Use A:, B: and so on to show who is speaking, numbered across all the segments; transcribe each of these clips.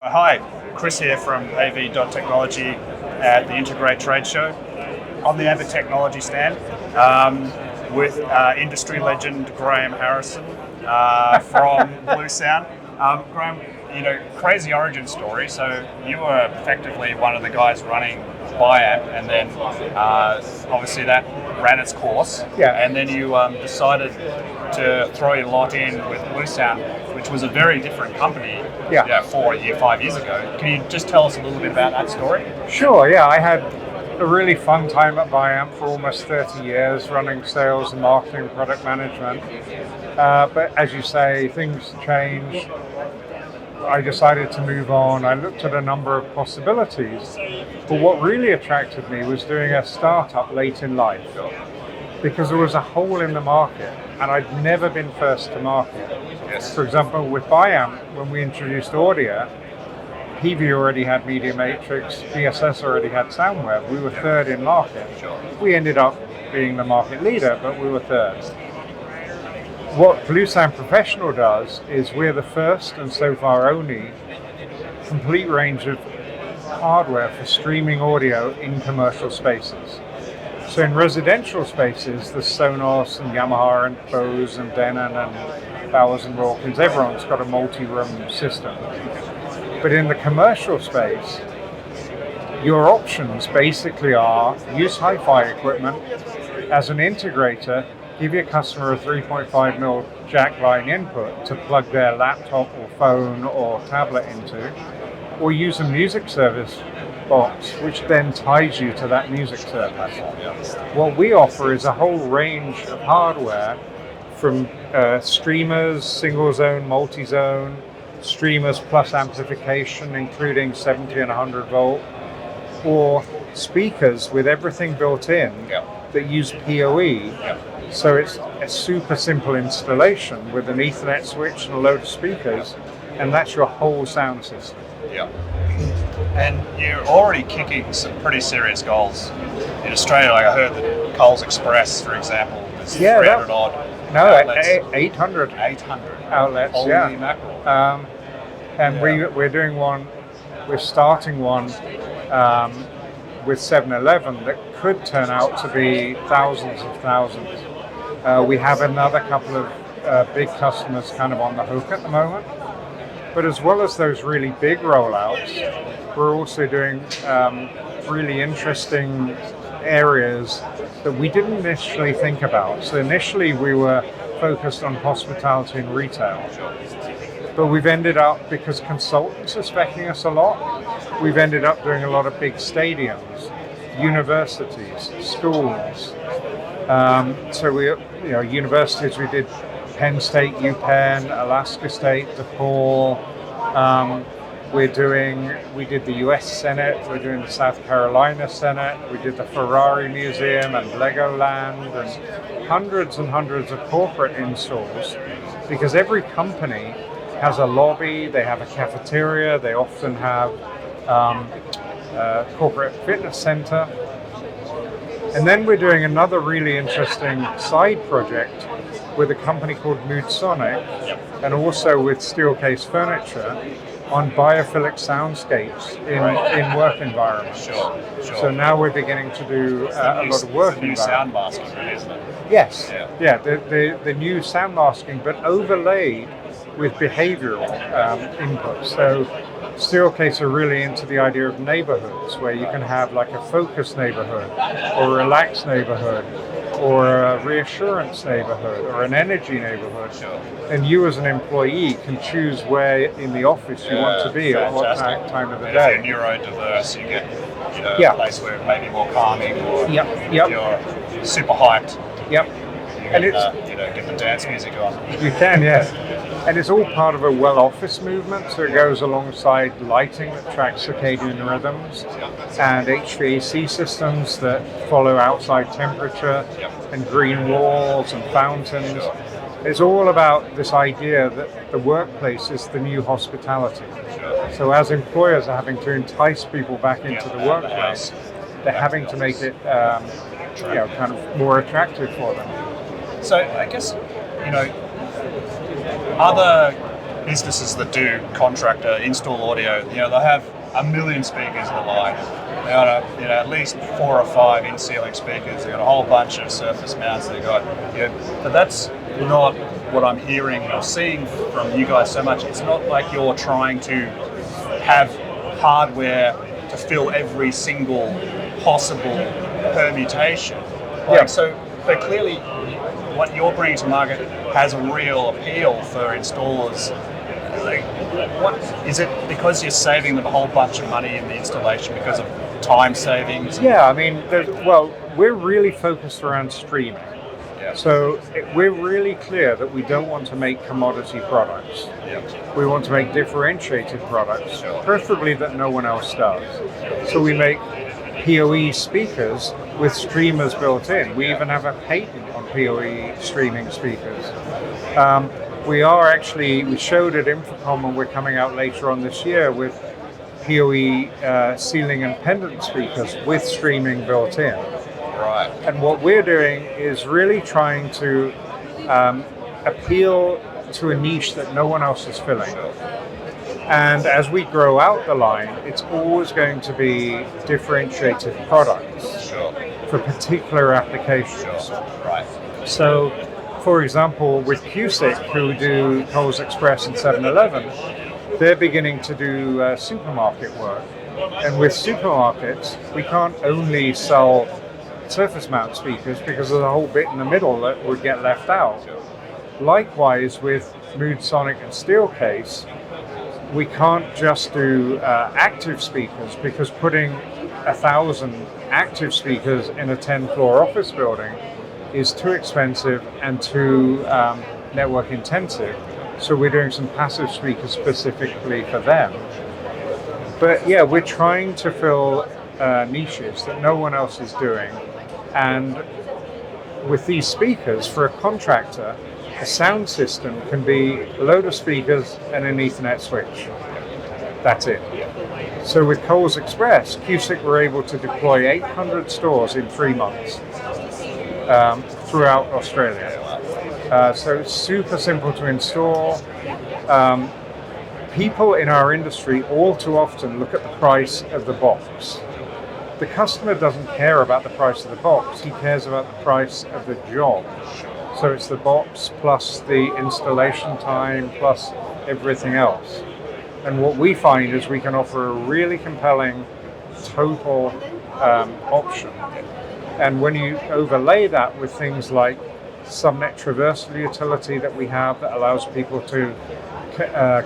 A: Hi, Chris here from AV.technology at the Integrate trade show. On the AV.technology stand with industry legend Graeme Harrison from Bluesound. Graeme, crazy origin story. So you were effectively one of the guys running Biamp, and then obviously that ran its course.
B: Yeah.
A: And then you decided to throw your lot in with Bluesound, which was a very different company.
B: Yeah.
A: 5 years ago. Can you just tell us a little bit about that story?
B: Sure, yeah. I had a really fun time at Biamp for almost 30 years running sales and marketing, product management. But as you say, things change. I decided to move on. I looked at a number of possibilities. But what really attracted me was doing a startup late in life, because there was a hole in the market and I'd never been first to market.
A: Yes.
B: For example, with Biamp, when we introduced audio, PV already had Media Matrix, BSS already had SoundWeb. We were third in market. We ended up being the market leader, but we were third. What Bluesound Professional does is we're the first and so far only complete range of hardware for streaming audio in commercial spaces. So in residential spaces, the Sonos and Yamaha and Bose and Denon and Bowers and Wilkins, everyone's got a multi-room system. But in the commercial space, your options basically are use hi-fi equipment as an integrator, give your customer a 3.5mm jack line input to plug their laptop or phone or tablet into, or use a music service box, which then ties you to that music service. What we offer is a whole range of hardware from streamers, single zone, multi-zone, streamers plus amplification, including 70 and 100 volt, or speakers with everything built in that use PoE. So it's a super simple installation with an Ethernet switch and a load of speakers, and that's your whole sound system.
A: Yeah. And you're already kicking some pretty serious goals in Australia. Like I heard that Coles Express, for example, is 300 odd outlets.
B: 800 outlets.
A: Holy mackerel.
B: And we're doing one. We're starting one with 7-Eleven that could turn out to be thousands of thousands. We have another couple of big customers kind of on the hook at the moment. But as well as those really big rollouts, we're also doing really interesting areas that we didn't initially think about. So initially we were focused on hospitality and retail. But we've ended up, because consultants are speccing us a lot, we've ended up doing a lot of big stadiums, universities, schools. So universities, we did Penn State, UPenn, Alaska State, DePaul. We did the US Senate, we're doing the South Carolina Senate, we did the Ferrari Museum and Legoland, and hundreds of corporate installs, because every company has a lobby, they have a cafeteria, they often have a corporate fitness center. And then we're doing another really interesting side project with a company called Moodsonic, and also with Steelcase Furniture, on biophilic soundscapes in work environments.
A: Sure.
B: So now we're beginning to do a lot of work
A: in new sound masking, really, isn't it?
B: Yes. Yeah. The new sound masking, but overlaid with behavioral input. So Steelcase are really into the idea of neighborhoods, where you can have like a focus neighborhood, or a relaxed neighborhood, or a reassurance neighborhood, or an energy neighborhood. And you as an employee can choose where in the office you want to be at what time of the day.
A: If you're neurodiverse, you get a place where it may be more calming, or if you're super hyped.
B: And
A: it's get the dance music on.
B: You can, yes. And it's all part of a well office movement, so it goes alongside lighting that tracks circadian rhythms, and HVAC systems that follow outside temperature, and green walls and fountains. It's all about this idea that the workplace is the new hospitality. So as employers are having to entice people back into the workplace, they're having to make it kind of more attractive for them.
A: So I guess, other businesses that do contractor install audio, they have a million speakers in the line. They got at least 4 or 5 in-ceiling speakers. They got a whole bunch of surface mounts. They got, but that's not what I'm hearing or seeing from you guys so much. It's not like you're trying to have hardware to fill every single possible permutation. So clearly, what you're bringing to market has a real appeal for installers. Like, what is it? Because you're saving them a whole bunch of money in the installation because of time savings?
B: Yeah, I mean, we're really focused around streaming.
A: Yeah.
B: So we're really clear that we don't want to make commodity products.
A: Yeah.
B: We want to make differentiated products, preferably that no one else does. So we make PoE speakers with streamers built in. We even have a patent on PoE streaming speakers. We showed at Infocom, and we're coming out later on this year with PoE ceiling and pendant speakers with streaming built in.
A: Right.
B: And what we're doing is really trying to appeal to a niche that no one else is filling. And as we grow out the line, it's always going to be differentiated products for particular applications.
A: Right.
B: So, for example, with Cusick, who do Coles Express and 7-Eleven, they're beginning to do supermarket work. And with supermarkets, we can't only sell surface mount speakers because there's a whole bit in the middle that would get left out. Likewise, with Mood Sonic and Steelcase, we can't just do active speakers, because putting 1,000 active speakers in a 10-floor office building is too expensive and too network intensive. So we're doing some passive speakers specifically for them. But yeah, we're trying to fill niches that no one else is doing. And with these speakers, for a contractor, a sound system can be a load of speakers and an Ethernet switch. That's it. So with Coles Express, Cusick were able to deploy 800 stores in 3 months throughout Australia. So it's super simple to install. People in our industry all too often look at the price of the box. The customer doesn't care about the price of the box, he cares about the price of the job. So it's the box plus the installation time plus everything else. And what we find is we can offer a really compelling total option. And when you overlay that with things like subnet traversal utility that we have that allows people to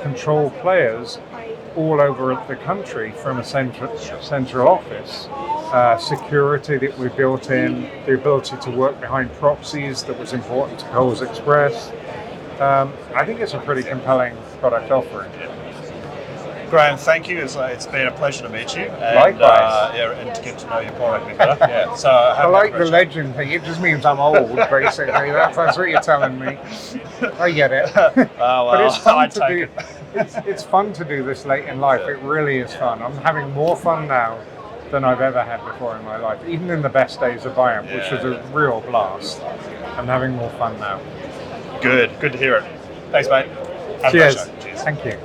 B: control players all over the country from a central office, security that we built in, the ability to work behind proxies that was important to Coles Express, I think it's a pretty compelling product offering.
A: Graeme, thank you. It's been a pleasure to meet you. And,
B: likewise.
A: And to get to know your product a bit better. Yeah. So
B: I like the legend thing. It just means I'm old, basically. That's what you're telling me. I get it. But it's fun to do. It's fun to do this late in life. It really is fun. I'm having more fun now than I've ever had before in my life. Even in the best days of Biamp, which was a real blast. I'm having more fun now.
A: Good to hear it. Thanks, mate.
B: Cheers. Thank you.